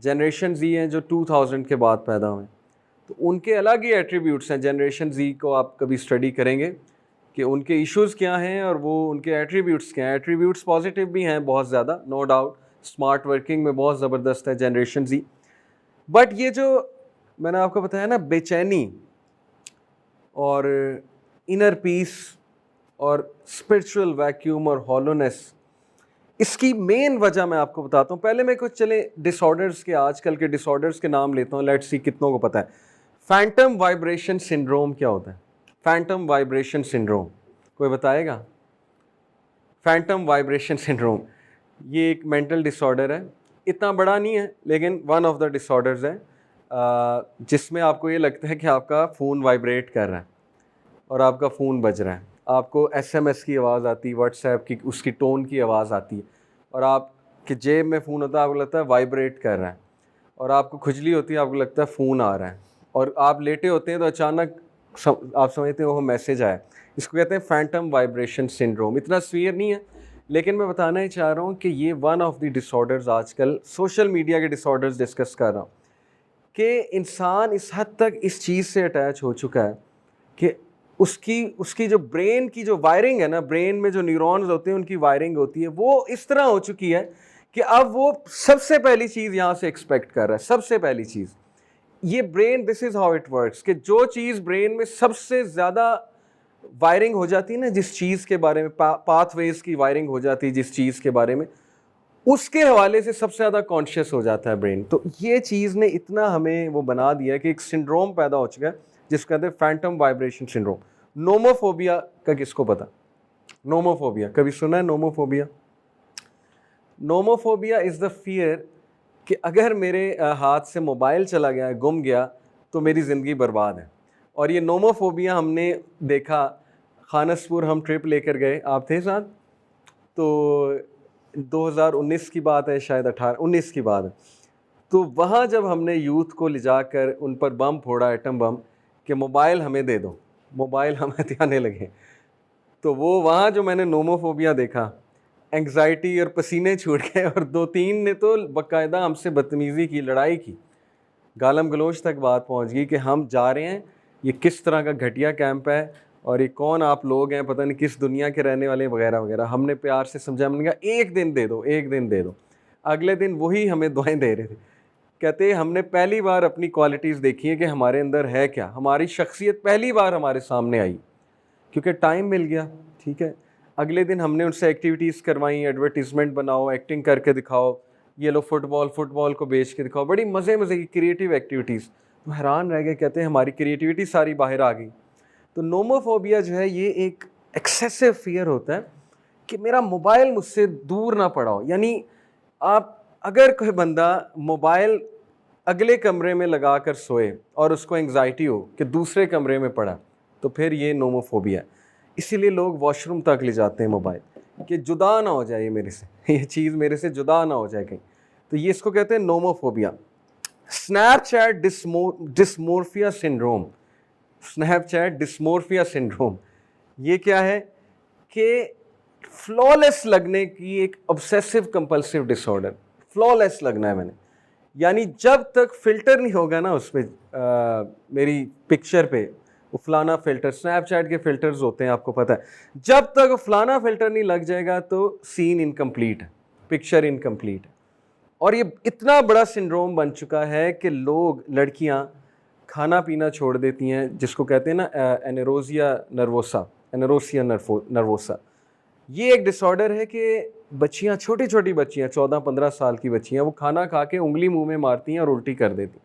Generation जी हैं जो 2000 के बाद पैदा हुए, तो उनके अलग ही एट्रीब्यूट्स हैं। जनरेशन जी को आप कभी स्टडी करेंगे कि उनके इश्यूज़ क्या हैं और वो उनके एट्रीब्यूट्स क्या हैं। एट्रीब्यूट्स पॉजिटिव भी हैं बहुत ज़्यादा, नो डाउट, स्मार्ट वर्किंग में बहुत ज़बरदस्त है जनरेशन जी। बट ये जो मैंने आपको बताया ना, बेचैनी और इनर पीस और स्पिरिचुअल वैक्यूम और हॉलोनेस, इसकी मेन वजह मैं आपको बताता हूँ। पहले मैं कुछ चले डिसऑर्डर्स के, आजकल के डिसऑर्डर्स के नाम लेता हूँ, लेट्स सी कितनों को पता है। फैंटम वाइब्रेशन सिंड्रोम क्या होता है? फैंटम वाइब्रेशन सिंड्रोम कोई बताएगा? फैंटम वाइब्रेशन सिंड्रोम ये एक मेंटल डिसऑर्डर है, इतना बड़ा नहीं है लेकिन वन ऑफ द डिसऑर्डर्स है, जिसमें आपको ये लगता है कि आपका फ़ोन वाइब्रेट कर रहा है और आपका फ़ोन बज रहा है, आपको SMS की आवाज़ आती है, व्हाट्सएप की उसकी टोन की आवाज़ आती है, और आपके जेब में फ़ोन होता है, आपको लगता है वाइब्रेट कर रहा है, और आपको खुजली होती है, आपको लगता है फ़ोन आ रहा है, और आप लेटे होते हैं तो अचानक आप समझते हैं वो मैसेज आया। इसको कहते हैं फैंटम वाइब्रेशन सिंड्रोम। इतना सीवियर नहीं है, लेकिन मैं बताना ही चाह रहा हूँ कि ये वन ऑफ द डिसऑर्डर्स, आजकल सोशल मीडिया के डिसऑर्डर्स डिस्कस कर रहा हूँ, कि इंसान इस हद तक इस चीज़ से अटैच हो चुका है कि उसकी जो ब्रेन की जो वायरिंग है ना, ब्रेन में जो न्यूरॉन्स होते हैं उनकी वायरिंग होती है, वो इस तरह हो चुकी है कि अब वो सबसे पहली चीज़ यहाँ से एक्सपेक्ट कर रहा है। सबसे पहली चीज़ ये brain, this is how it works, कि जो चीज़ ब्रेन में सबसे ज़्यादा वायरिंग हो जाती है ना, जिस चीज़ के बारे में पाथवेज की वायरिंग हो जाती है जिस चीज़ के बारे में, उसके हवाले से सबसे ज़्यादा कॉन्शियस हो जाता है ब्रेन। तो ये चीज़ ने इतना हमें वो बना दिया कि एक सिंड्रोम पैदा हो चुका है जिसको कहते हैं फैंटम वाइब्रेशन सिंड्रोम। नोमोफोबिया का किसको पता? नोमोफोबिया कभी सुना है? Nomophobia, nomophobia is the fear कि अगर मेरे हाथ से मोबाइल चला गया, गुम गया, तो मेरी ज़िंदगी बर्बाद है। और ये नोमोफोबिया हमने देखा, खानसपुर हम ट्रिप लेकर गए, आप थे साथ, तो 2019 की बात है, शायद 18-19 की बात है। तो वहाँ जब हमने यूथ को ले जाकर उन पर बम फोड़ा, एटम बम, कि मोबाइल हमें दे दो, मोबाइल हम हथियाने लगे, तो वो वहाँ जो मैंने नोमोफोबिया देखा, एंग्जाइटी और पसीने छूट गए, और 2-3 ने तो बाकायदा हमसे बदतमीज़ी की, लड़ाई की, गालम गलोच तक बात पहुँच गई कि हम जा रहे हैं, ये किस तरह का घटिया कैंप है, और ये कौन आप लोग हैं, पता नहीं किस दुनिया के रहने वाले, वगैरह वगैरह। हमने प्यार से समझा, हमने कहा एक दिन दे दो, एक दिन दे दो। अगले दिन वही हमें दुआएं दे रहे थे, कहते हमने पहली बार अपनी क्वालिटीज़ देखी है कि हमारे अंदर है क्या, हमारी शख्सियत पहली बार हमारे सामने आई, क्योंकि टाइम मिल गया। ठीक है, अगले दिन हमने उनसे एक्टिविटीज़ करवाई, एडवर्टीज़मेंट बनाओ, एक्टिंग करके दिखाओ, ये लो फुटबॉल को बेच के दिखाओ, बड़ी मज़े की क्रिएटिव एक्टिविटीज़। तो हैरान रह गए, कहते हैं हमारी क्रिएटिविटी सारी बाहर आ गई। तो नोमोफोबिया जो है ये एक एक्सेसिव फियर होता है कि मेरा मोबाइल मुझसे दूर ना पड़ा हो। यानी आप अगर कोई बंदा मोबाइल अगले कमरे में लगा कर सोए और उसको एंग्जाइटी हो कि दूसरे कमरे में पड़ा, तो फिर ये नोमोफोबिया है। इसीलिए लोग वॉशरूम तक ले जाते हैं मोबाइल, कि जुदा ना हो जाए ये मेरे से, ये चीज़ मेरे से जुदा ना हो जाए कहीं। तो ये इसको कहते हैं nomophobia. Snapchat dysmorphia syndrome, Snapchat dysmorphia syndrome ये क्या है? कि फ्लॉलेस लगने की एक ऑब्सेसिव कंपल्सिव डिसऑर्डर। फ्लॉलेस लगना है मैंने, यानी जब तक फिल्टर नहीं होगा ना उस पर, मेरी पिक्चर पे, वो फलाना फिल्टर, स्नैपचैट के फिल्टर्स होते हैं आपको पता है, जब तक फलाना फिल्टर नहीं लग जाएगा तो सीन इनकम्प्लीट है, पिक्चर इनकम्प्लीट है। और ये इतना बड़ा सिंड्रोम बन चुका है कि लोग, लड़कियां खाना पीना छोड़ देती हैं, जिसको कहते हैं ना एनेरोसिया नर्वोसा। ये एक डिसऑर्डर है कि बच्चियां, छोटी छोटी बच्चियां, 14-15 साल की बच्चियां, वो खाना खा के उंगली मुंह में मारती हैं और उल्टी कर देती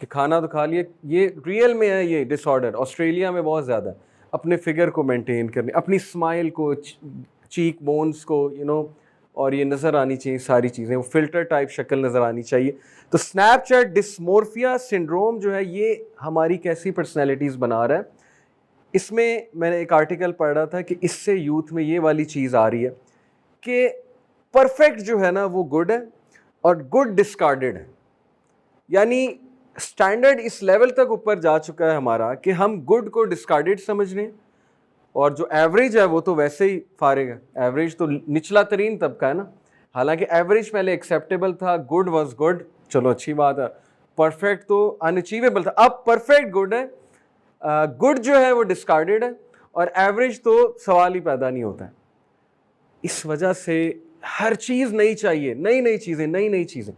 कि खाना तो खा लिया। ये रियल में है, ये डिसऑर्डर ऑस्ट्रेलिया में बहुत ज़्यादा है। अपने फिगर को मेंटेन करने, अपनी स्माइल को, चीक बोन्स को और ये नज़र आनी चाहिए सारी चीज़ें, वो फिल्टर टाइप शक्ल नज़र आनी चाहिए। तो स्नैपचैट डिस्मोर्फिया सिंड्रोम जो है ये हमारी कैसी पर्सनैलिटीज़ बना रहा है। इसमें मैंने एक आर्टिकल पढ़ रहा था कि इससे यूथ में ये वाली चीज़ आ रही है कि परफेक्ट जो है ना वो गुड है और गुड डिस्कार्डेड है। यानी स्टैंडर्ड इस लेवल तक ऊपर जा चुका है हमारा कि हम गुड को डिस्कार्डेड समझ रहे हैं, और जो एवरेज है वो तो वैसे ही फारिग है। एवरेज तो निचला तरीन तबका है ना, हालांकि एवरेज पहले एक्सेप्टेबल था, गुड वाज गुड, चलो अच्छी बात है, परफेक्ट तो अनअचीवेबल था, अब परफेक्ट गुड है, गुड जो है वो डिस्कार्डेड है, और एवरेज तो सवाल ही पैदा नहीं होता है। इस वजह से हर चीज़ नई चाहिए, नई नई चीज़ें, नई नई चीज़ें।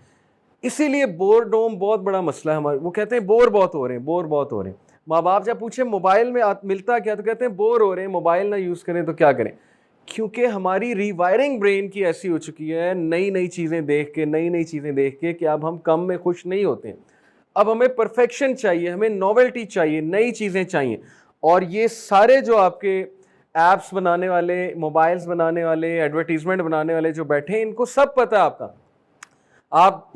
इसीलिए बोरडोम बहुत बड़ा मसला है हमारे। वो कहते हैं बोर बहुत हो रहे हैं, बोर बहुत हो रहे हैं। माँ बाप जब पूछे मोबाइल में मिलता क्या, तो कहते हैं बोर हो रहे हैं, मोबाइल ना यूज़ करें तो क्या करें। क्योंकि हमारी रीवायरिंग ब्रेन की ऐसी हो चुकी है, नई नई चीज़ें देख के, नई नई चीज़ें देख के, कि अब हम कम में खुश नहीं होते हैं। अब हमें परफेक्शन चाहिए, हमें नॉवेल्टी चाहिए, नई चीज़ें चाहिए। और ये सारे जो आपके ऐप्स बनाने वाले, मोबाइल्स बनाने वाले, एडवर्टीजमेंट बनाने वाले जो बैठे हैं, इनको सब पता है आपका। आप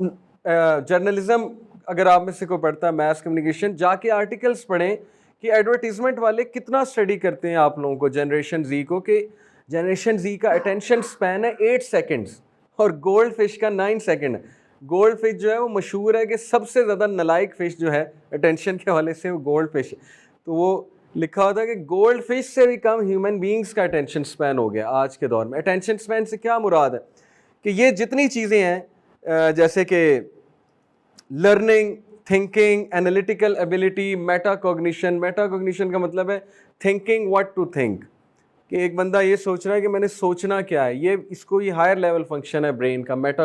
जर्नलिज्म अगर आप में से कोई पढ़ता है, मैस कम्युनिकेशन, जाके आर्टिकल्स पढ़ें कि एडवर्टीजमेंट वाले कितना स्टडी करते हैं आप लोगों को, जनरेशन जी को, कि जनरेशन जी का अटेंशन स्पैन है 8 सेकंड्स और गोल्ड फिश का 9 सेकंड है। गोल्ड फिश जो है वो मशहूर है कि सबसे ज़्यादा नालायक फिश जो है अटेंशन के हवाले से, वो गोल्ड फिश है। तो वो लिखा होता है कि गोल्ड फिश से भी कम ह्यूमन बींग्स का अटेंशन स्पैन हो गया आज के दौर में। अटेंशन स्पैन से क्या मुराद है कि ये जितनी चीज़ें हैं, जैसे कि learning, thinking, analytical ability, metacognition. Metacognition का मतलब है थिंकिंग व्हाट टू थिंक, कि एक बंदा ये सोच रहा है कि मैंने सोचना क्या है, ये इसको ये हायर लेवल फंक्शन है ब्रेन का, मेटा